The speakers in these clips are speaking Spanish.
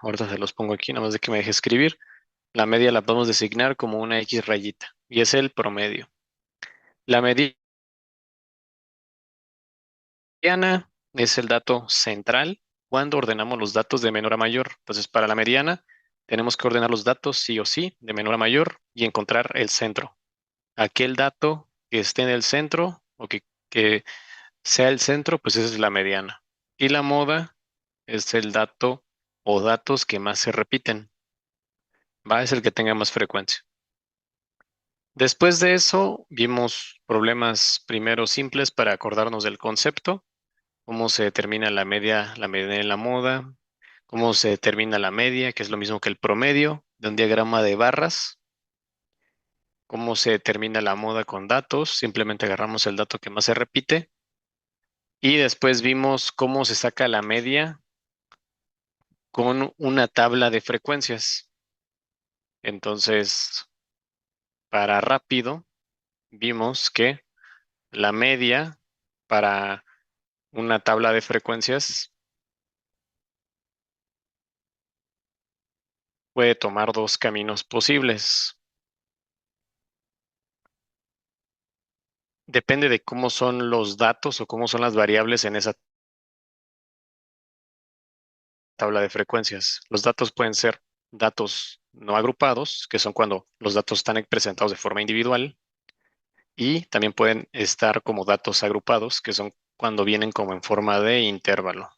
ahorita se los pongo aquí, nada más de que me deje escribir. La media la podemos designar como una X rayita y es el promedio. La mediana es el dato central cuando ordenamos los datos de menor a mayor. Entonces, para la mediana tenemos que ordenar los datos sí o sí de menor a mayor y encontrar el centro. Aquel dato que esté en el centro o que sea el centro, pues esa es la mediana. Y la moda es el dato o datos que más se repiten. Va, es el que tenga más frecuencia. Después de eso, vimos problemas primero simples para acordarnos del concepto, cómo se determina la media en la moda, cómo se determina la media, que es lo mismo que el promedio de un diagrama de barras, cómo se determina la moda con datos, simplemente agarramos el dato que más se repite, y después vimos cómo se saca la media con una tabla de frecuencias. Entonces, para rápido, vimos que la media para una tabla de frecuencias puede tomar dos caminos posibles. Depende de cómo son los datos o cómo son las variables en esa tabla de frecuencias. Los datos pueden ser datos no agrupados, que son cuando los datos están presentados de forma individual, y también pueden estar como datos agrupados, que son cuando vienen como en forma de intervalo.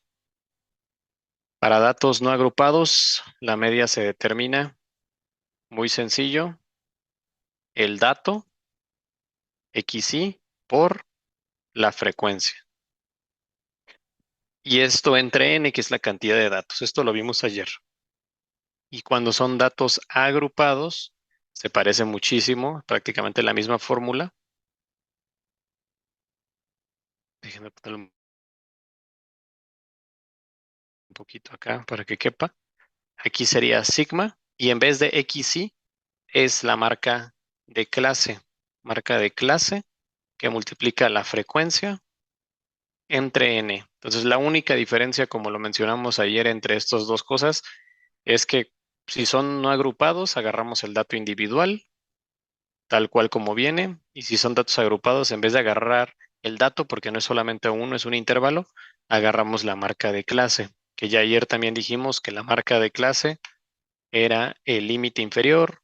Para datos no agrupados, la media se determina muy sencillo, el dato XY por la frecuencia. Y esto entre n, que es la cantidad de datos. Esto lo vimos ayer. Y cuando son datos agrupados, se parece muchísimo, prácticamente la misma fórmula. Déjenme ponerlo un poquito acá para que quepa. Aquí sería sigma y en vez de XY es la marca de clase que multiplica la frecuencia entre n. Entonces, la única diferencia, como lo mencionamos ayer, entre estas dos cosas es que si son no agrupados, agarramos el dato individual, tal cual como viene, y si son datos agrupados, en vez de agarrar el dato, porque no es solamente uno, es un intervalo, agarramos la marca de clase, que ya ayer también dijimos que la marca de clase era el límite inferior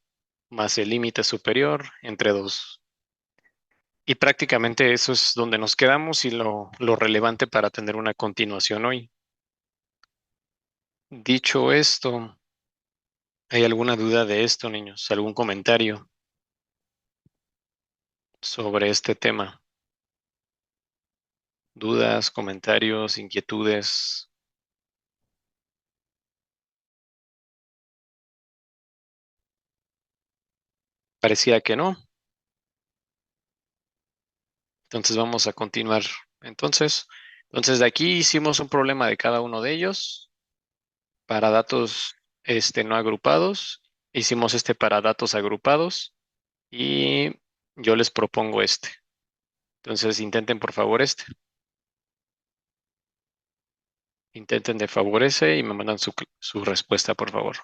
más el límite superior entre dos. Y prácticamente eso es donde nos quedamos y lo relevante para tener una continuación hoy. Dicho esto, ¿hay alguna duda de esto, niños? ¿Algún comentario sobre este tema? ¿Dudas, comentarios, inquietudes? Parecía que no. Entonces vamos a continuar. Entonces, entonces de aquí hicimos un problema de cada uno de ellos para datos no agrupados. Hicimos este para datos agrupados y yo les propongo este. Entonces intenten por favor este. Intenten de favor ese y me mandan su respuesta, por favor.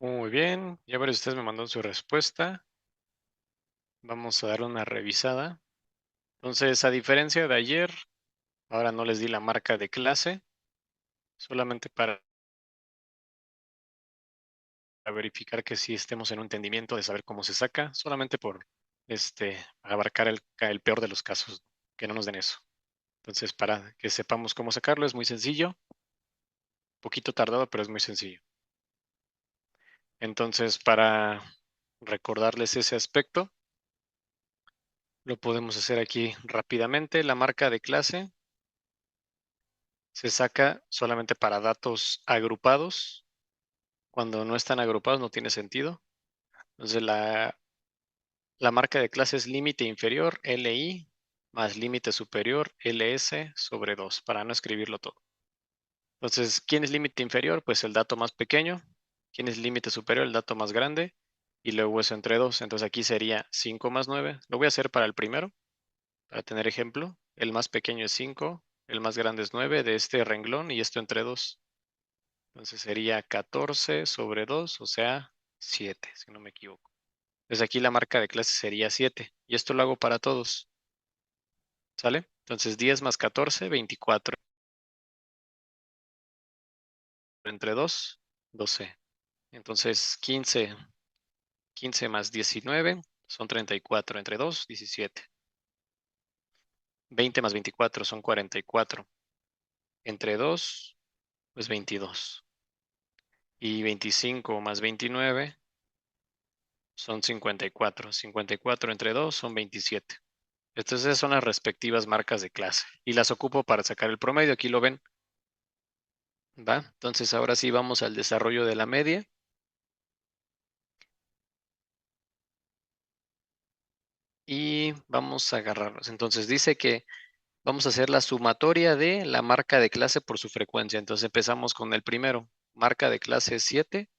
Muy bien, ya varios de ustedes me mandaron su respuesta. Vamos a dar una revisada. Entonces, a diferencia de ayer, ahora no les di la marca de clase, solamente para verificar que sí estemos en un entendimiento de saber cómo se saca, solamente por abarcar el peor de los casos, que no nos den eso. Entonces, para que sepamos cómo sacarlo, es muy sencillo, poquito tardado, pero es muy sencillo. Entonces, para recordarles ese aspecto, lo podemos hacer aquí rápidamente. La marca de clase se saca solamente para datos agrupados. Cuando no están agrupados no tiene sentido. Entonces, la marca de clase es límite inferior, LI, más límite superior, LS sobre 2, para no escribirlo todo. Entonces, ¿quién es límite inferior? Pues el dato más pequeño. ¿Quién es límite superior? El dato más grande. Y luego eso entre 2. Entonces aquí sería 5 más 9. Lo voy a hacer para el primero, para tener ejemplo. El más pequeño es 5, el más grande es 9 de este renglón y esto entre 2. Entonces sería 14 sobre 2, o sea, 7, si no me equivoco. Entonces aquí la marca de clase sería 7. Y esto lo hago para todos. ¿Sale? Entonces 10 más 14, 24. Entre 2, 12. Entonces 15 más 19 son 34. Entre 2, 17. 20 más 24 son 44. Entre 2, pues 22. Y 25 más 29 son 54. 54 entre 2 son 27. Entonces son las respectivas marcas de clase. Y las ocupo para sacar el promedio. Aquí lo ven. ¿Va? Entonces ahora sí vamos al desarrollo de la media. Y vamos a agarrarnos. Entonces dice que vamos a hacer la sumatoria de la marca de clase por su frecuencia. Entonces empezamos con el primero. Marca de clase es 7.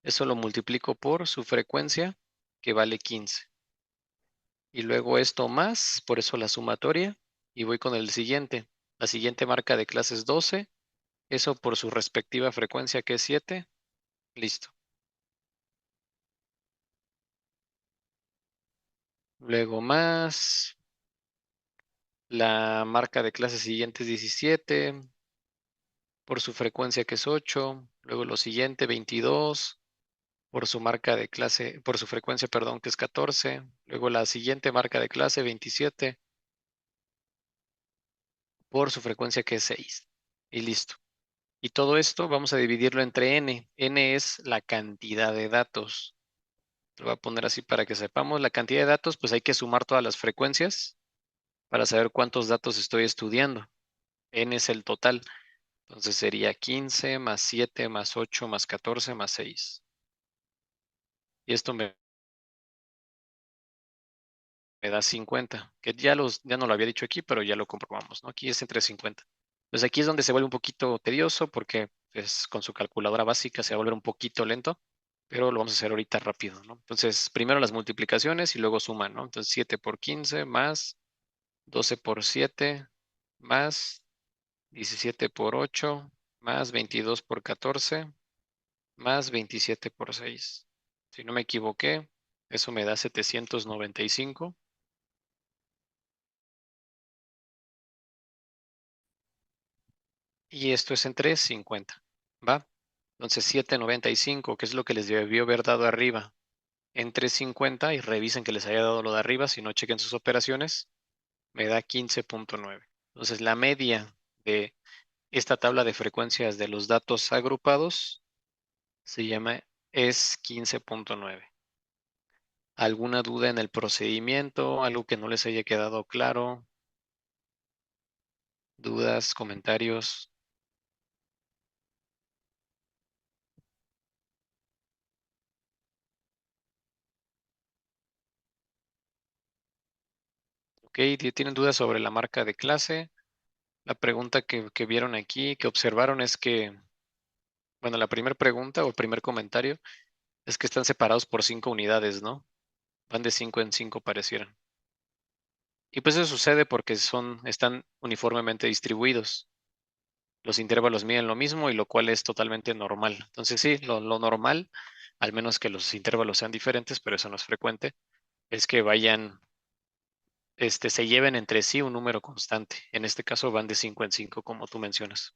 Eso lo multiplico por su frecuencia, que vale 15. Y luego esto más, por eso la sumatoria. Y voy con el siguiente. La siguiente marca de clase es 12. Eso por su respectiva frecuencia, que es 7. Listo. Luego más. La marca de clase siguiente es 17. Por su frecuencia, que es 8. Luego lo siguiente, 22. Por su marca de clase, por su frecuencia, perdón, que es 14. Luego la siguiente marca de clase, 27, por su frecuencia, que es 6. Y listo. Y todo esto vamos a dividirlo entre n. N es la cantidad de datos. Lo voy a poner así para que sepamos. La cantidad de datos, pues hay que sumar todas las frecuencias para saber cuántos datos estoy estudiando. N es el total. Entonces sería 15 más 7 más 8 más 14 más 6. Y esto me da 50, que ya no lo había dicho aquí, pero ya lo comprobamos, ¿no? Aquí es entre 50. Pues aquí es donde se vuelve un poquito tedioso porque pues, con su calculadora básica se va a volver un poquito lento, pero lo vamos a hacer ahorita rápido, ¿no? Entonces, primero las multiplicaciones y luego suman, ¿no? Entonces, 7 por 15 más 12 por 7 más 17 por 8 más 22 por 14 más 27 por 6. Si no me equivoqué, eso me da 795. Y esto es entre 50, ¿va? Entonces 795, que es lo que les debió haber dado arriba, entre 50 y revisen que les haya dado lo de arriba, si no chequen sus operaciones, me da 15.9. Entonces la media de esta tabla de frecuencias de los datos agrupados es 15.9. ¿Alguna duda en el procedimiento? ¿Algo que no les haya quedado claro? ¿Dudas, comentarios? ¿Ok? ¿Tienen dudas sobre la marca de clase? La pregunta que vieron aquí, que observaron es que, bueno, la primera pregunta o el primer comentario es que están separados por 5 unidades, ¿no? Van de 5 en 5 parecieran. Y pues eso sucede porque están uniformemente distribuidos. Los intervalos miden lo mismo y lo cual es totalmente normal. Entonces sí, lo normal al menos que los intervalos sean diferentes, pero eso no es frecuente, es que vayan, se lleven entre sí un número constante. En este caso van de 5 en 5, como tú mencionas.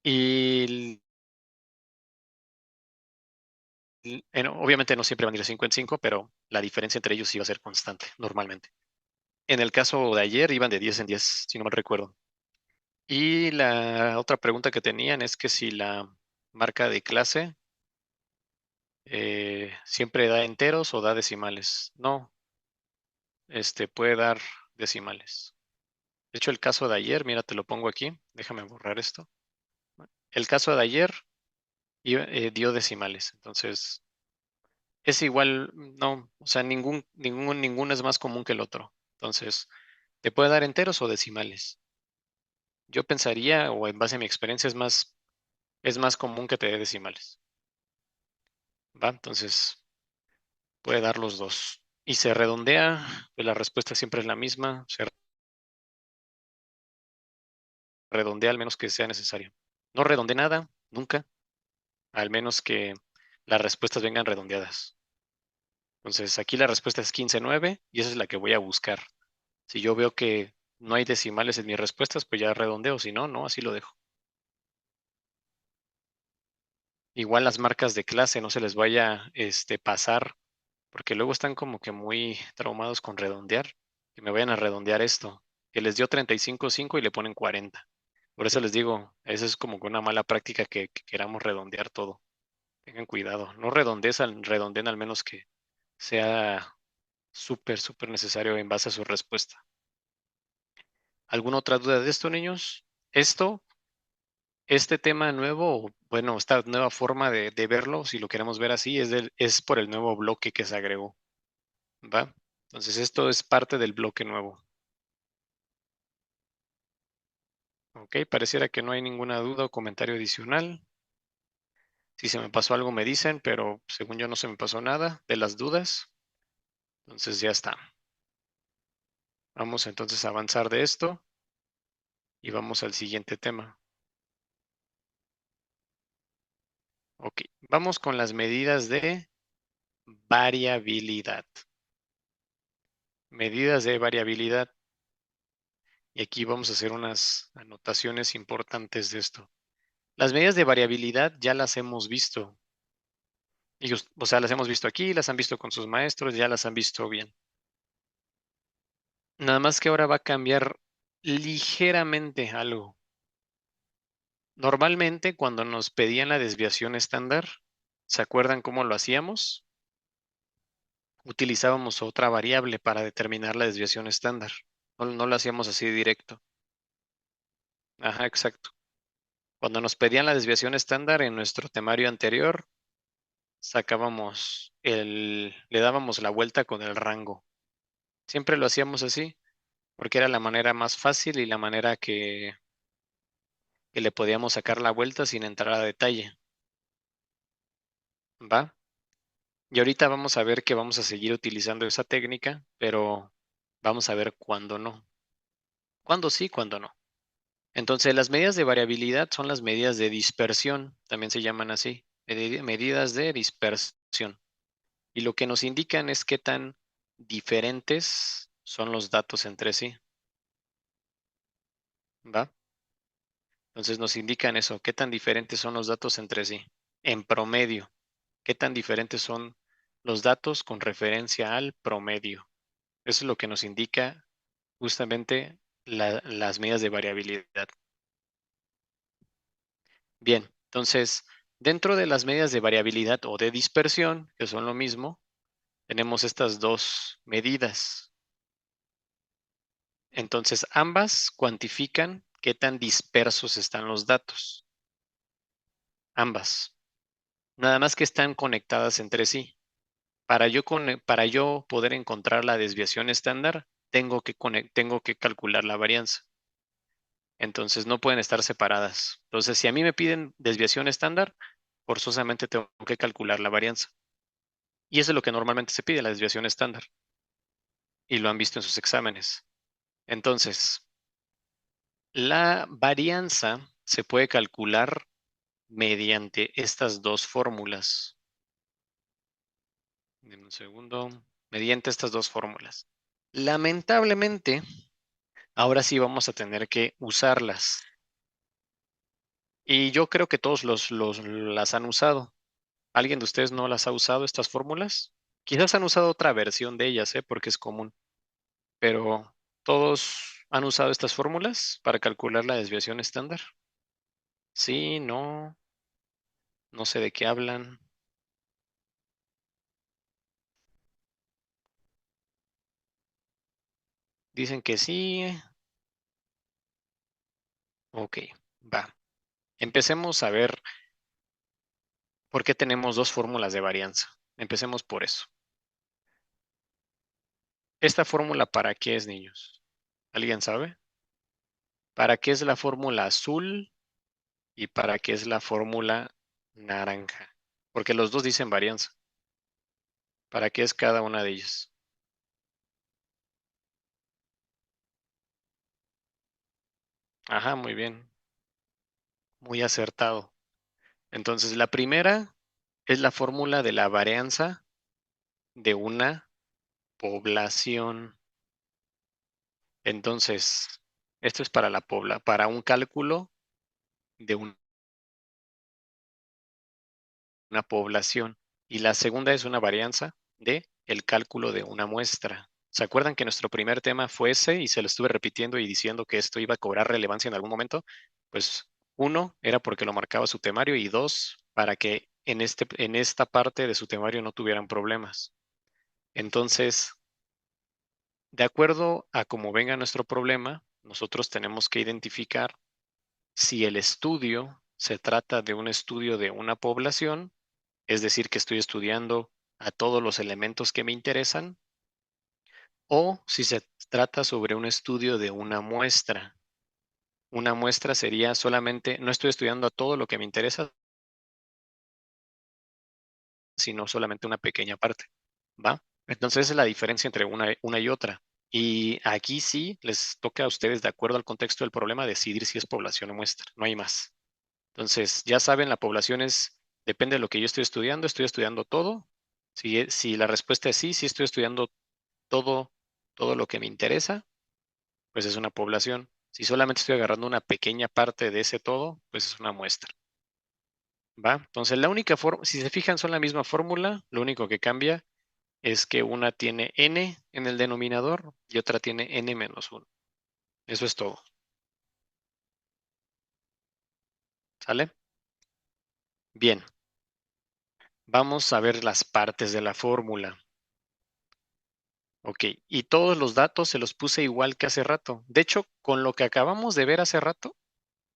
Y obviamente no siempre van a ir de 5 en 5, pero la diferencia entre ellos sí va a ser constante, normalmente. En el caso de ayer iban de 10 en 10, si no mal recuerdo. Y la otra pregunta que tenían es que si la marca de clase siempre da enteros o da decimales. No, puede dar decimales. De hecho, el caso de ayer, mira, te lo pongo aquí. Déjame borrar esto. El caso de ayer dio decimales. Entonces, es igual, no, o sea, ninguno es más común que el otro. Entonces, te puede dar enteros o decimales. Yo pensaría, o en base a mi experiencia, es más común que te dé decimales. ¿Va? Entonces, puede dar los dos. Y se redondea, pues la respuesta siempre es la misma. Se redondea al menos que sea necesario. No redondee nada, nunca, al menos que las respuestas vengan redondeadas. Entonces, aquí la respuesta es 15,9 y esa es la que voy a buscar. Si yo veo que no hay decimales en mis respuestas, pues ya redondeo. Si no, no, así lo dejo. Igual las marcas de clase no se les vaya pasar, porque luego están como que muy traumados con redondear, que me vayan a redondear esto, que les dio 35,5 y le ponen 40. Por eso les digo, eso es como que una mala práctica que queramos redondear todo. Tengan cuidado, no redondeen al menos que sea súper, súper necesario en base a su respuesta. ¿Alguna otra duda de esto, niños? Esto, este tema nuevo, bueno, esta nueva forma de verlo, si lo queremos ver así, es por el nuevo bloque que se agregó, ¿va? Entonces esto es parte del bloque nuevo. Ok, pareciera que no hay ninguna duda o comentario adicional. Si se me pasó algo me dicen, pero según yo no se me pasó nada de las dudas. Entonces ya está. Vamos entonces a avanzar de esto y vamos al siguiente tema. Ok, vamos con las medidas de variabilidad. Medidas de variabilidad. Y aquí vamos a hacer unas anotaciones importantes de esto. Las medidas de variabilidad ya las hemos visto. O sea, las hemos visto aquí, las han visto con sus maestros, ya las han visto bien. Nada más que ahora va a cambiar ligeramente algo. Normalmente, cuando nos pedían la desviación estándar, ¿se acuerdan cómo lo hacíamos? Utilizábamos otra variable para determinar la desviación estándar. No lo hacíamos así directo. Ajá, exacto. Cuando nos pedían la desviación estándar en nuestro temario anterior, le dábamos la vuelta con el rango. Siempre lo hacíamos así, porque era la manera más fácil y la manera que le podíamos sacar la vuelta sin entrar a detalle. ¿Va? Y ahorita vamos a ver que vamos a seguir utilizando esa técnica, pero vamos a ver cuándo no. Cuándo sí, cuándo no. Entonces, las medidas de variabilidad son las medidas de dispersión, también se llaman así, medidas de dispersión. Y lo que nos indican es qué tan diferentes son los datos entre sí. ¿Va? Entonces nos indican eso, qué tan diferentes son los datos entre sí. En promedio, qué tan diferentes son los datos con referencia al promedio. Eso es lo que nos indica justamente las medidas de variabilidad. Bien, entonces, dentro de las medidas de variabilidad o de dispersión, que son lo mismo, tenemos estas dos medidas. Entonces, ambas cuantifican qué tan dispersos están los datos. Ambas. Nada más que están conectadas entre sí. Para yo poder encontrar la desviación estándar, tengo que calcular la varianza. Entonces no pueden estar separadas. Entonces, si a mí me piden desviación estándar, forzosamente tengo que calcular la varianza. Y eso es lo que normalmente se pide, la desviación estándar. Y lo han visto en sus exámenes. Entonces, la varianza se puede calcular mediante estas dos fórmulas. Deme un segundo. Mediante estas dos fórmulas. Lamentablemente, ahora sí vamos a tener que usarlas. Y yo creo que todos las han usado. ¿Alguien de ustedes no las ha usado estas fórmulas? Quizás han usado otra versión de ellas, ¿eh? Porque es común. Pero ¿todos han usado estas fórmulas para calcular la desviación estándar? Sí, no, no sé de qué hablan. Dicen que sí. Ok, va. Empecemos a ver por qué tenemos dos fórmulas de varianza. Empecemos por eso. ¿Esta fórmula para qué es, niños? ¿Alguien sabe? ¿Para qué es la fórmula azul y para qué es la fórmula naranja? Porque los dos dicen varianza. ¿Para qué es cada una de ellas? Ajá, muy bien. Muy acertado. Entonces, la primera es la fórmula de la varianza de una población. Entonces, esto es para para un cálculo de una población. Y la segunda es una varianza de el cálculo de una muestra. ¿Se acuerdan que nuestro primer tema fue ese y se lo estuve repitiendo y diciendo que esto iba a cobrar relevancia en algún momento? Pues uno era porque lo marcaba su temario y dos, para que en esta parte de su temario no tuvieran problemas. Entonces, de acuerdo a cómo venga nuestro problema, nosotros tenemos que identificar si el estudio se trata de un estudio de una población, es decir, que estoy estudiando a todos los elementos que me interesan, o si se trata sobre un estudio de una muestra. Una muestra sería solamente, no estoy estudiando a todo lo que me interesa, sino solamente una pequeña parte, ¿va? Entonces, esa es la diferencia entre una y otra. Y aquí sí les toca a ustedes, de acuerdo al contexto del problema, decidir si es población o muestra. No hay más. Entonces, ya saben, la población depende de lo que yo estoy estudiando todo. Si la respuesta es sí, sí estoy estudiando todo, todo lo que me interesa, pues es una población. Si solamente estoy agarrando una pequeña parte de ese todo, pues es una muestra. ¿Va? Entonces, la única forma, si se fijan, son la misma fórmula, lo único que cambia es que una tiene n en el denominador y otra tiene n-1. Eso es todo. ¿Sale? Bien, vamos a ver las partes de la fórmula. Ok, y todos los datos se los puse igual que hace rato. De hecho, con lo que acabamos de ver hace rato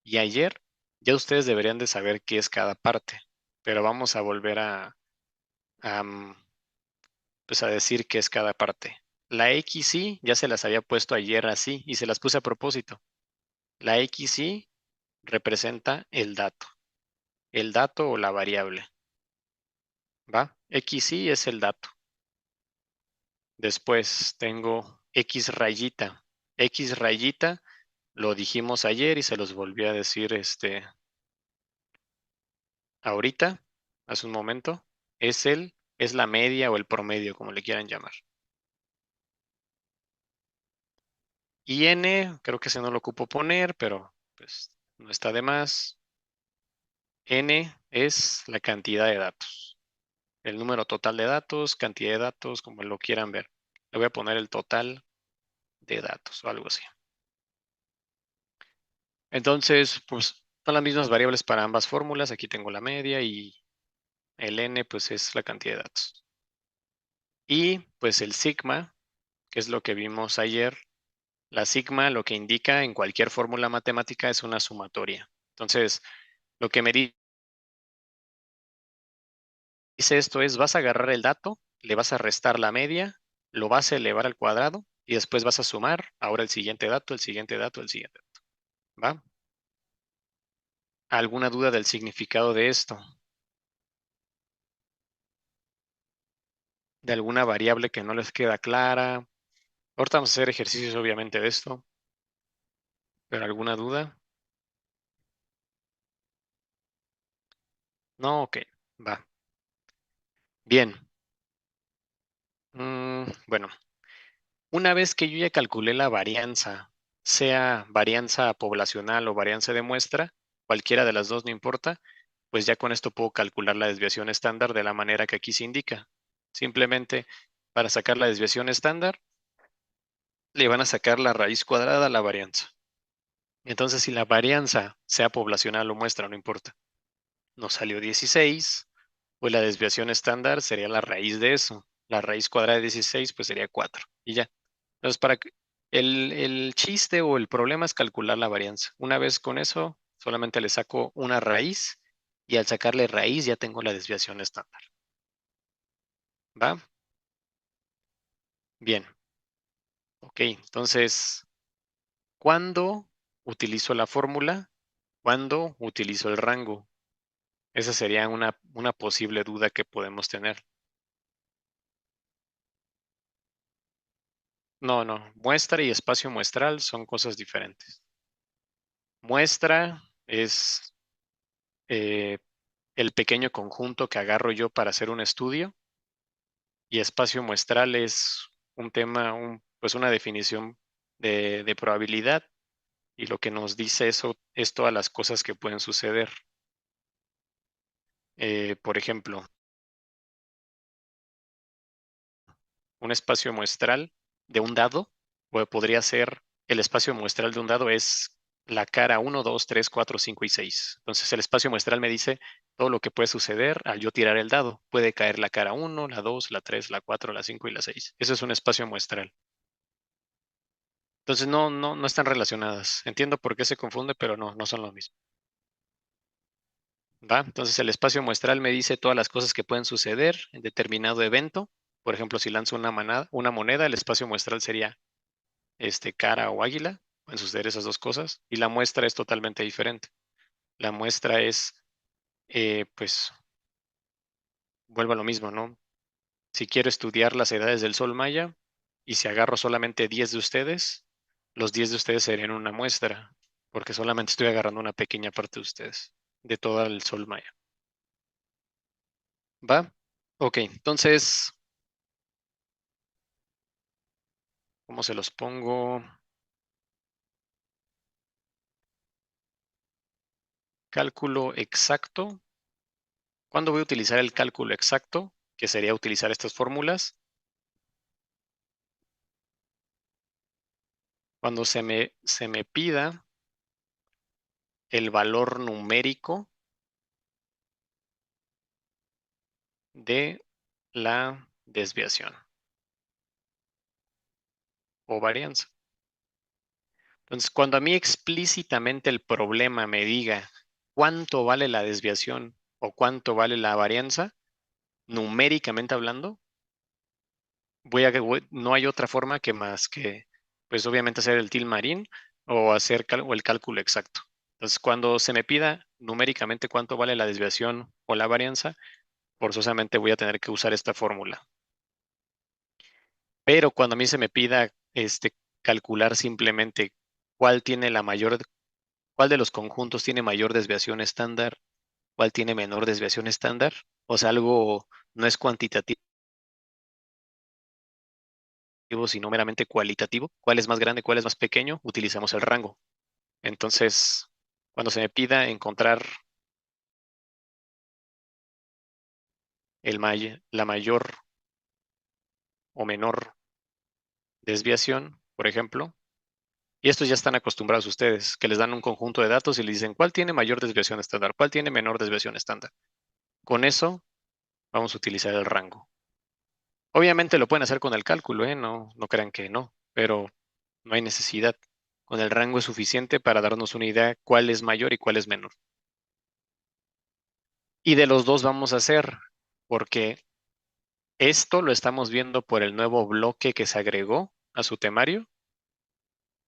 y ayer, ya ustedes deberían de saber qué es cada parte. Pero vamos a volver a, pues a decir qué es cada parte. La XY ya se las había puesto ayer así y se las puse a propósito. La XY representa el dato o la variable. ¿Va? XY es el dato. Después tengo X rayita. X rayita lo dijimos ayer y se los volví a decir ahorita, hace un momento. Es la media o el promedio, como le quieran llamar. Y N, creo que ese no lo ocupo poner, pero pues no está de más. N es la cantidad de datos. El número total de datos, cantidad de datos, como lo quieran ver. Le voy a poner el total de datos o algo así. Entonces, pues son las mismas variables para ambas fórmulas. Aquí tengo la media y el N pues es la cantidad de datos. Y pues el sigma, que es lo que vimos ayer, la sigma lo que indica en cualquier fórmula matemática es una sumatoria. Entonces, lo que me dice esto es, vas a agarrar el dato, le vas a restar la media, lo vas a elevar al cuadrado y después vas a sumar ahora el siguiente dato, el siguiente dato, el siguiente dato. ¿Va? ¿Alguna duda del significado de esto? ¿De alguna variable que no les queda clara? Ahorita vamos a hacer ejercicios obviamente de esto, pero ¿alguna duda? No, ok, va. Bien. Bueno, una vez que yo ya calculé la varianza, sea varianza poblacional o varianza de muestra, cualquiera de las dos no importa, pues ya con esto puedo calcular la desviación estándar de la manera que aquí se indica. Simplemente para sacar la desviación estándar, le van a sacar la raíz cuadrada a la varianza. Entonces, si la varianza, sea poblacional o muestra, no importa, nos salió 16, pues la desviación estándar sería la raíz de eso. La raíz cuadrada de 16, pues sería 4. Y ya. Entonces, el chiste o el problema es calcular la varianza. Una vez con eso, solamente le saco una raíz y al sacarle raíz ya tengo la desviación estándar. ¿Va? Bien. Ok, entonces, ¿cuándo utilizo la fórmula? ¿Cuándo utilizo el rango? Esa sería una posible duda que podemos tener. No, no, muestra y espacio muestral son cosas diferentes. Muestra es eh, el pequeño conjunto que agarro yo para hacer un estudio y espacio muestral es un tema, pues una definición de probabilidad y lo que nos dice eso es todas las cosas que pueden suceder. Por ejemplo, un espacio muestral de un dado, o podría ser el espacio muestral de un dado es la cara 1, 2, 3, 4, 5 y 6. Entonces el espacio muestral me dice todo lo que puede suceder al yo tirar el dado. Puede caer la cara 1, la 2, la 3, la 4, la 5 y la 6. Eso es un espacio muestral. Entonces no están relacionadas. Entiendo por qué se confunde, pero no son lo mismo. ¿Va? Entonces el espacio muestral me dice todas las cosas que pueden suceder en determinado evento. Por ejemplo, si lanzo una moneda, el espacio muestral sería cara o águila, pueden suceder esas dos cosas, y la muestra es totalmente diferente. La muestra es, pues, vuelvo a lo mismo, ¿no? Si quiero estudiar las edades del Sol Maya, y si agarro solamente 10 de ustedes, los 10 de ustedes serían una muestra, porque solamente estoy agarrando una pequeña parte de ustedes, de todo el Sol Maya. ¿Va? Ok, entonces, ¿cómo se los pongo? Cálculo exacto. ¿Cuándo voy a utilizar el cálculo exacto? Que sería utilizar estas fórmulas. Cuando se me pida el valor numérico de la desviación o varianza. Entonces, cuando a mí explícitamente el problema me diga cuánto vale la desviación o cuánto vale la varianza, numéricamente hablando, no hay otra forma que más que, pues obviamente hacer el tilmarín o hacer o el cálculo exacto. Entonces, cuando se me pida numéricamente cuánto vale la desviación o la varianza, forzosamente voy a tener que usar esta fórmula. Pero cuando a mí se me pida calcular simplemente cuál de los conjuntos tiene mayor desviación estándar, cuál tiene menor desviación estándar, o sea, algo no es cuantitativo, sino meramente cualitativo, cuál es más grande, cuál es más pequeño, utilizamos el rango. Entonces, cuando se me pida encontrar la mayor o menor desviación, por ejemplo, y estos ya están acostumbrados ustedes, que les dan un conjunto de datos y les dicen cuál tiene mayor desviación estándar, cuál tiene menor desviación estándar. Con eso vamos a utilizar el rango. Obviamente lo pueden hacer con el cálculo, ¿eh? No crean que no, pero no hay necesidad. Con el rango es suficiente para darnos una idea cuál es mayor y cuál es menor. Y de los dos vamos a hacer, porque esto lo estamos viendo por el nuevo bloque que se agregó a su temario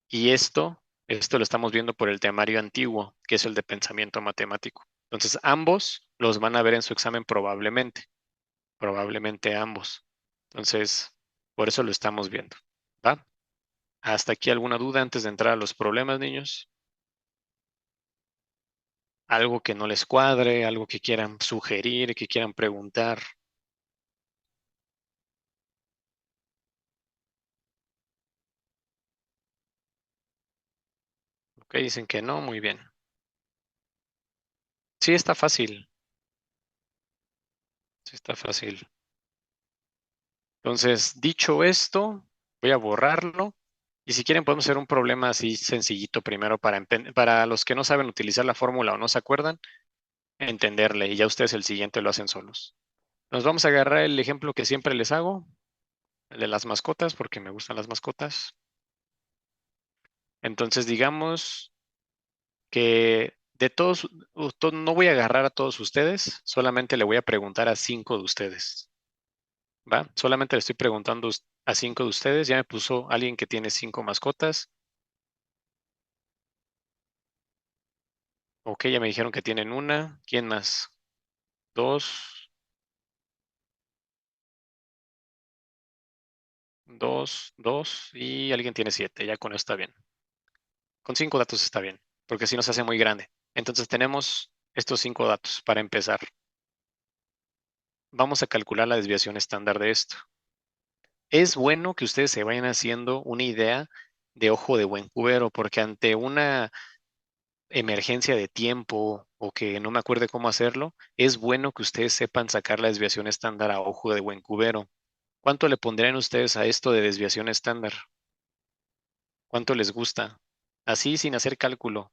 y esto lo estamos viendo por el temario antiguo, que es el de pensamiento matemático. Entonces, ambos los van a ver en su examen probablemente ambos. Entonces, por eso lo estamos viendo. ¿Va? ¿Hasta aquí alguna duda antes de entrar a los problemas, niños? algo que no les cuadre, algo que quieran sugerir, que quieran preguntar. Ok, dicen que no, muy bien. Sí, está fácil. Sí, está fácil. Entonces, dicho esto, voy a borrarlo. Y si quieren, podemos hacer un problema así sencillito primero para los que no saben utilizar la fórmula o no se acuerdan, entenderle. Y ya ustedes el siguiente lo hacen solos. Nos vamos a agarrar el ejemplo que siempre les hago, el de las mascotas, porque me gustan las mascotas. Entonces, digamos que de todos, no voy a agarrar a todos ustedes, solamente le voy a preguntar a 5 de ustedes. ¿Va? Solamente le estoy preguntando a 5 de ustedes. Ya me puso alguien que tiene 5 mascotas. Ok, ya me dijeron que tienen una. ¿Quién más? Dos, dos. Y alguien tiene 7. Ya con eso está bien. Con 5 datos está bien, porque si no se hace muy grande. Entonces tenemos estos 5 datos para empezar. Vamos a calcular la desviación estándar de esto. Es bueno que ustedes se vayan haciendo una idea de ojo de buen cubero, porque ante una emergencia de tiempo o que no me acuerde cómo hacerlo, es bueno que ustedes sepan sacar la desviación estándar a ojo de buen cubero. ¿Cuánto le pondrían ustedes a esto de desviación estándar? ¿Cuánto les gusta? Así sin hacer cálculo.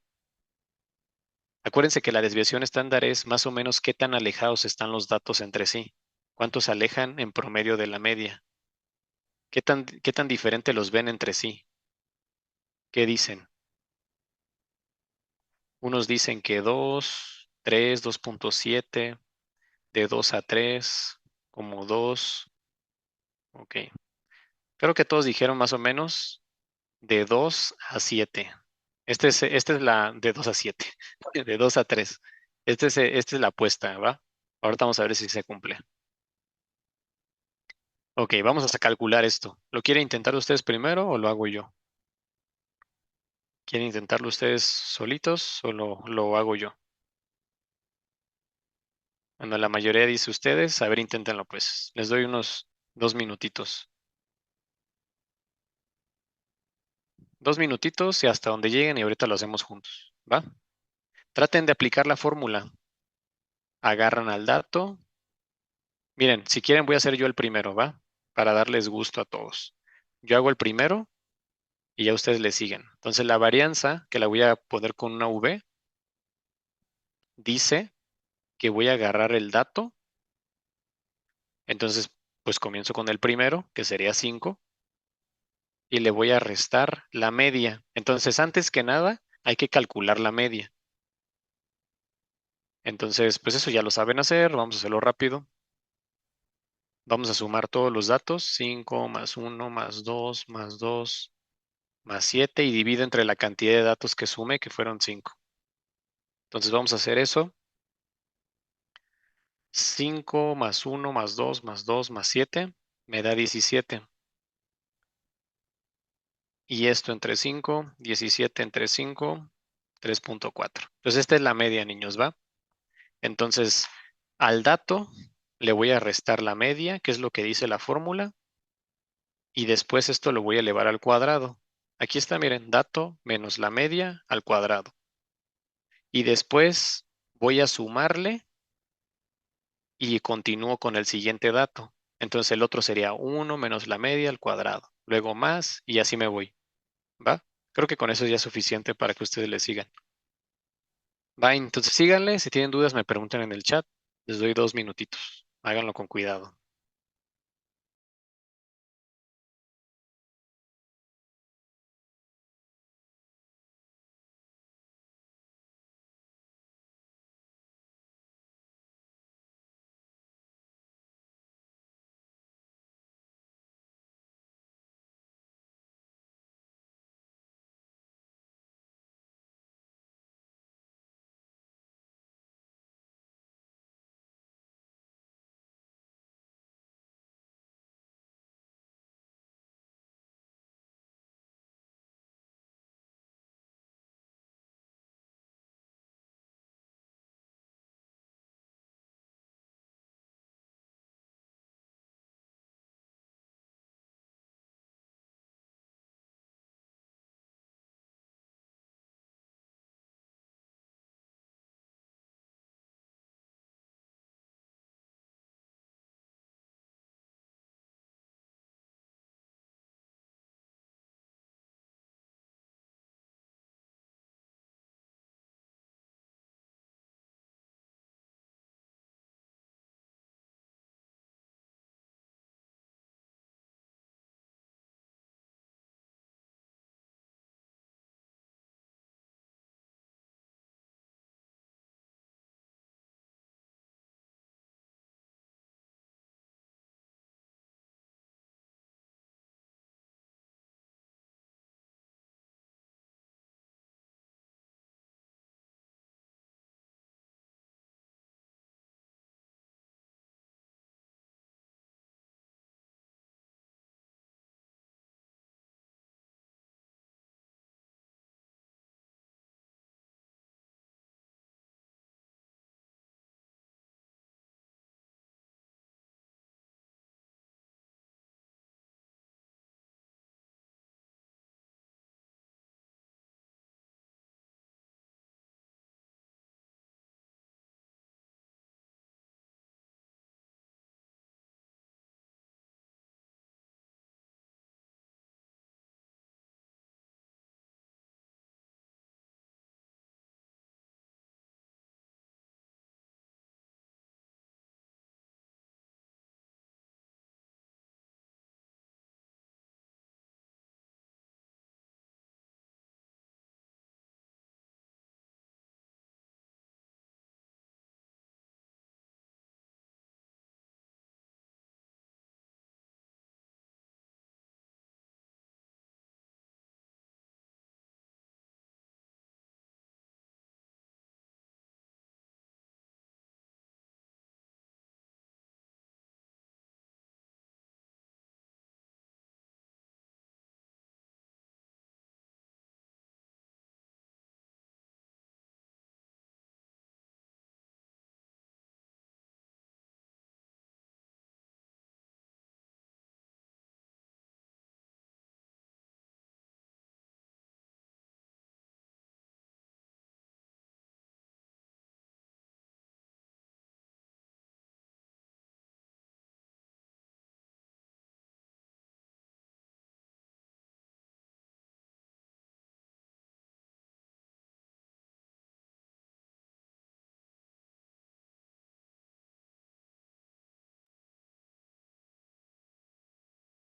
Acuérdense que la desviación estándar es más o menos qué tan alejados están los datos entre sí. ¿Cuántos se alejan en promedio de la media? ¿Qué tan diferente los ven entre sí? ¿Qué dicen? Unos dicen que 2, 3, 2.7, de 2 a 3, como 2. Ok. Creo que todos dijeron más o menos de 2 a 7. Esta es la de 2 a 7, de 2 a 3. Esta es la apuesta, ¿va? Ahorita vamos a ver si se cumple. Ok, vamos a calcular esto. ¿Lo quieren intentar ustedes primero o lo hago yo? ¿Quieren intentarlo ustedes solitos o lo hago yo? Cuando la mayoría dice ustedes, a ver, inténtenlo pues. Les doy unos 2 minutitos. 2 minutitos y hasta donde lleguen y ahorita lo hacemos juntos, ¿va? Traten de aplicar la fórmula. Agarran al dato. Miren, si quieren voy a hacer yo el primero, ¿va? Para darles gusto a todos. Yo hago el primero y ya ustedes le siguen. Entonces la varianza, que la voy a poner con una V, dice que voy a agarrar el dato. Entonces, pues comienzo con el primero, que sería 5, y le voy a restar la media. Entonces, antes que nada, hay que calcular la media. Entonces, pues eso ya lo saben hacer, vamos a hacerlo rápido. Vamos a sumar todos los datos, 5 más 1 más 2 más 2 más 7 y divido entre la cantidad de datos que sume, que fueron 5. Entonces vamos a hacer eso. 5 más 1 más 2 más 2 más 7 me da 17. Y esto entre 5, 17 entre 5, 3.4. Entonces esta es la media, niños, ¿va? Entonces, al dato le voy a restar la media, que es lo que dice la fórmula, y después esto lo voy a elevar al cuadrado. Aquí está, miren, dato menos la media al cuadrado. Y después voy a sumarle y continúo con el siguiente dato. Entonces el otro sería 1 menos la media al cuadrado. Luego más y así me voy. ¿Va? Creo que con eso ya es suficiente para que ustedes le sigan. Va, entonces síganle. Si tienen dudas me preguntan en el chat. Les doy 2 minutitos. Háganlo con cuidado.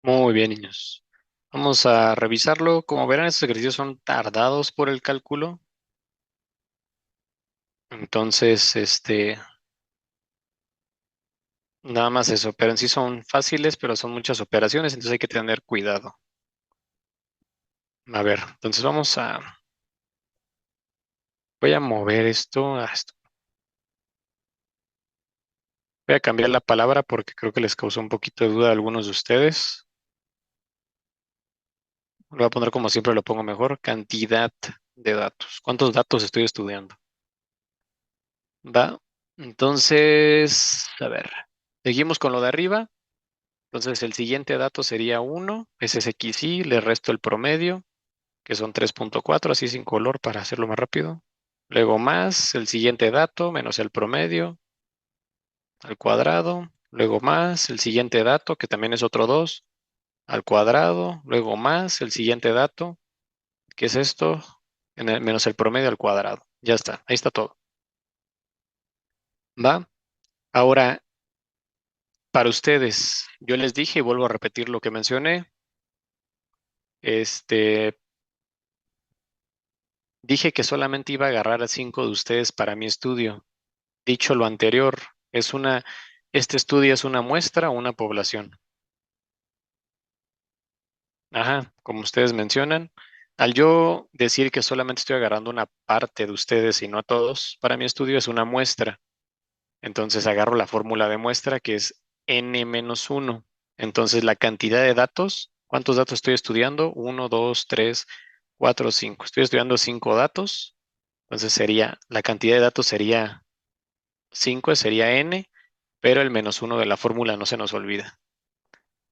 Muy bien, niños. Vamos a revisarlo. Como verán, estos ejercicios son tardados por el cálculo. Entonces, nada más eso. Pero en sí son fáciles, pero son muchas operaciones, entonces hay que tener cuidado. A ver, entonces voy a mover esto. Voy a cambiar la palabra porque creo que les causó un poquito de duda a algunos de ustedes. Lo voy a poner como siempre lo pongo mejor, cantidad de datos. ¿Cuántos datos estoy estudiando? ¿Va? Entonces, a ver, seguimos con lo de arriba. Entonces, el siguiente dato sería 1, ese es XY, le resto el promedio, que son 3.4, así sin color para hacerlo más rápido. Luego más el siguiente dato menos el promedio al cuadrado. Luego más el siguiente dato, que también es otro 2 al cuadrado. Luego más el siguiente dato, que es esto, menos el promedio al cuadrado. Ya está, ahí está todo. ¿Va? Ahora, para ustedes, yo les dije y vuelvo a repetir lo que mencioné. Este, Dije que solamente iba a agarrar a 5 de ustedes para mi estudio. Dicho lo anterior, este estudio es una muestra o una población. Ajá, como ustedes mencionan, al yo decir que solamente estoy agarrando una parte de ustedes y no a todos, para mi estudio es una muestra. Entonces agarro la fórmula de muestra que es n-1. Entonces la cantidad de datos, ¿cuántos datos estoy estudiando? Uno, 2, 3, 4, 5. Estoy estudiando 5 datos. Entonces la cantidad de datos sería 5, sería n, pero el -1 de la fórmula no se nos olvida.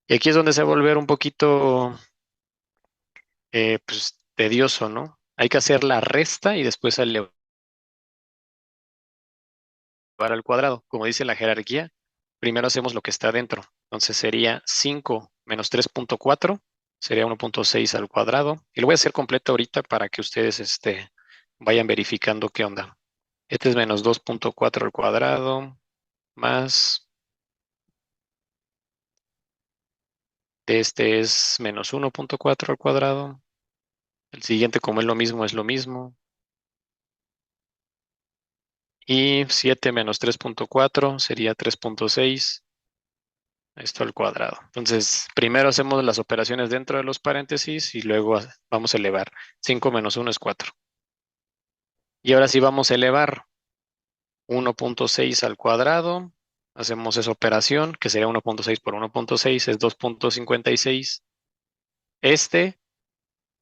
Y aquí es donde se va a volver un poquito pues, tedioso, ¿no? Hay que hacer la resta y después elevar al cuadrado. Como dice la jerarquía, primero hacemos lo que está dentro. Entonces sería 5 menos 3.4, sería 1.6 al cuadrado. Y lo voy a hacer completo ahorita para que ustedes vayan verificando qué onda. Este es menos 2.4 al cuadrado, más este es menos 1.4 al cuadrado. El siguiente, como es lo mismo, es lo mismo. Y 7 menos 3.4 sería 3.6. Esto al cuadrado. Entonces, primero hacemos las operaciones dentro de los paréntesis y luego vamos a elevar. 5 menos 1 es 4. Y ahora sí vamos a elevar 1.6 al cuadrado. Hacemos esa operación, que sería 1.6 por 1.6 es 2.56. Este,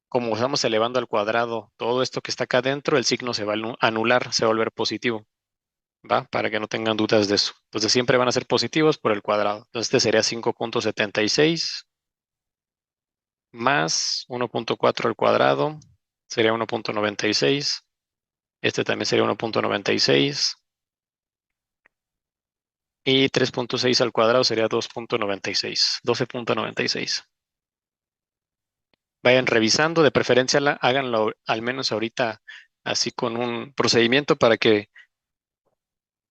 como estamos elevando al cuadrado todo esto que está acá adentro, el signo se va a anular, se va a volver positivo. ¿Va? Para que no tengan dudas de eso. Entonces siempre van a ser positivos por el cuadrado. Entonces este sería 5.76 más 1.4 al cuadrado sería 1.96. Este también sería 1.96. Y 3.6 al cuadrado sería 2.96. 12.96. Vayan revisando, de preferencia háganlo al menos ahorita así con un procedimiento para que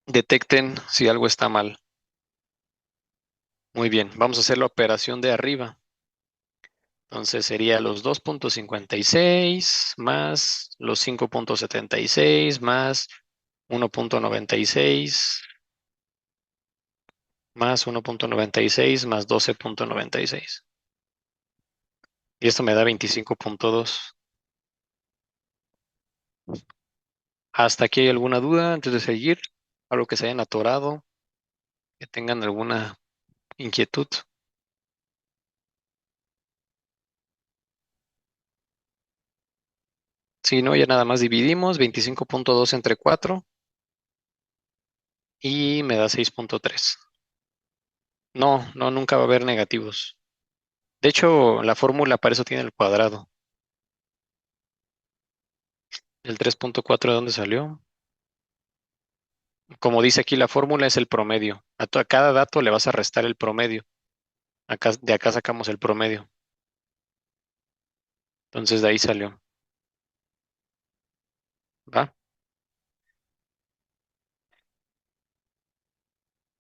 detecten si algo está mal. Muy bien, vamos a hacer la operación de arriba. Entonces sería los 2.56 más los 5.76 más 1.96 más 1.96 más 12.96. Y esto me da 25.2. ¿Hasta aquí hay alguna duda antes de seguir? ¿Algo que se hayan atorado? ¿Que tengan alguna inquietud? Si no, ya nada más dividimos 25.2 entre 4 y me da 6.3. No, no, nunca va a haber negativos. De hecho, la fórmula para eso tiene el cuadrado. ¿El 3.4 de dónde salió? Como dice aquí la fórmula es el promedio. A cada dato le vas a restar el promedio. De acá sacamos el promedio. Entonces de ahí salió. ¿Va?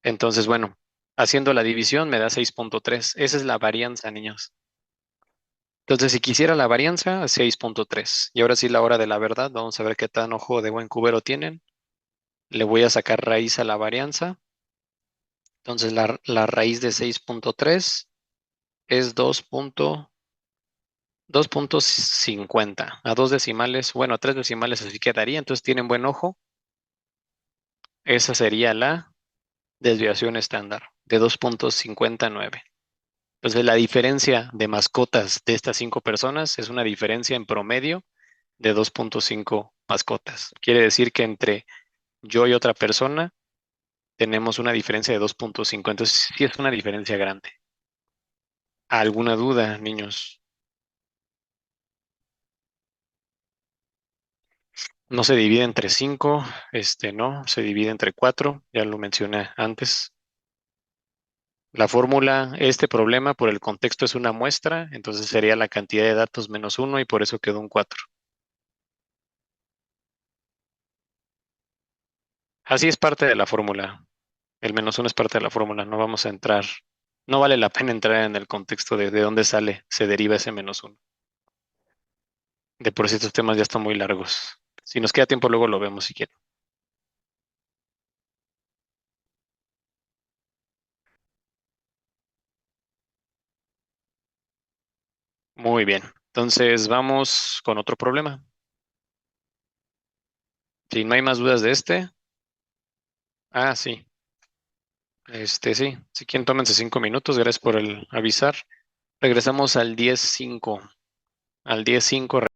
Entonces, bueno, Haciendo la división me da 6.3. Esa es la varianza, niños. Entonces, si quisiera la varianza, 6.3. Y ahora sí, la hora de la verdad. Vamos a ver qué tan ojo de buen cubero tienen. Le voy a sacar raíz a la varianza. Entonces, la raíz de 6.3 es 2.50. A dos decimales, bueno, a tres decimales así quedaría. Entonces, tienen buen ojo. Esa sería la desviación estándar de 2.59. Entonces, la diferencia de mascotas de estas cinco personas es una diferencia en promedio de 2.5 mascotas. Quiere decir que entre yo y otra persona tenemos una diferencia de 2.5. Entonces, sí es una diferencia grande. ¿Alguna duda, niños? No se divide entre 5, no, se divide entre 4, ya lo mencioné antes. La fórmula, este problema por el contexto es una muestra, entonces sería la cantidad de datos menos 1 y por eso quedó un 4. Así es parte de la fórmula. El menos 1 es parte de la fórmula, no vamos a entrar. No vale la pena entrar en el contexto de dónde sale, se deriva ese menos 1. De por sí estos temas ya están muy largos. Si nos queda tiempo, luego lo vemos si quieren. Muy bien. Entonces vamos con otro problema. Si no hay más dudas de este, sí. Sí. Si quieren, tómense 5 minutos. Gracias por el avisar. Regresamos al 10.5. Al 10.5